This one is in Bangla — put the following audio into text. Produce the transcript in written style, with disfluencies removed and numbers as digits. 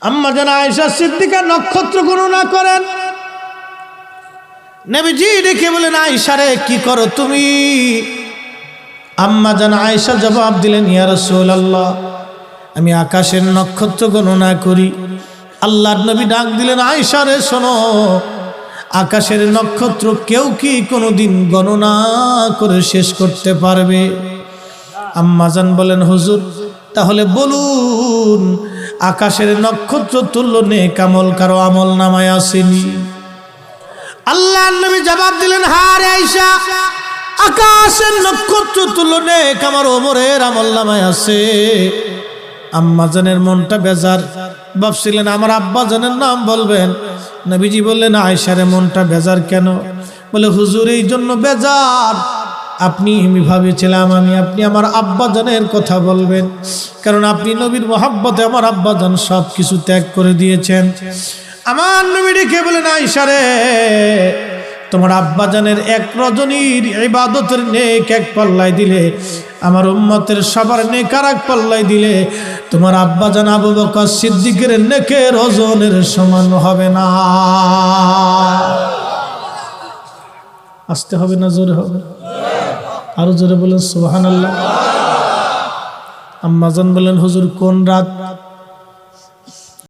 আম্মা জান আয়েশা সিদ্দিকা নক্ষত্র গণনা করেন। নবীজি ডেকে বলেন, আয়েশা রে কি করো তুমি? আম্মা জান আয়েশা জবাব দিলেন, ইয়া রাসূলুল্লাহ, আমি আকাশের নক্ষত্র গণনা করি। আল্লাহর নবী ডাক দিলেন, আয়েশা রে শোনো, আকাশের নক্ষত্র কেউ কি কোনোদিন গণনা করে শেষ করতে পারবে? আম্মা জান বলেন, হুজুর তাহলে বলুন, আকাশের নক্ষত্র তুল্য নেক আমল কারো আমল নামায় আসেনি? আল্লাহর নবী জবাব দিলেন, হ্যাঁ রে আয়েশা, আকাশের নক্ষত্র তুল্য নেক আমার ওমরের আমল নামায় আছে। আম্মা জানের মনটা বেজার, ভাবছিলেন আমার আব্বা জানের নাম বলবেন। নবীজি বললেন, আয়েশার মনটা বেজার কেন? বলে, হুজুর এই জন্য বেজার, আমি ভাবেছিলাম আপনি আমার আব্বা জানের কথা বলবেন, কারণ আপনি নবীর মহব্বতে আমার আব্বা জান সব কিছু ত্যাগ করে দিয়েছেন। আমার নবী ডেকে বলেন, আয়েশা রে, তোমার আব্বা জানের এক রজনীর ইবাদতের নেক এক পাল্লায় দিলে, আমার উম্মতের সবার নেক আর এক পাল্লায় দিলে, তোমার আব্বা জান আবু বকর সিদ্দিকের নেকের ওজনের সমান হবে না। আসতে হবে না জোরে হবে? আরো জোরে বলেন সুবহানাল্লাহ। আম্মা জান বলেন, হুজুর কোন রাত?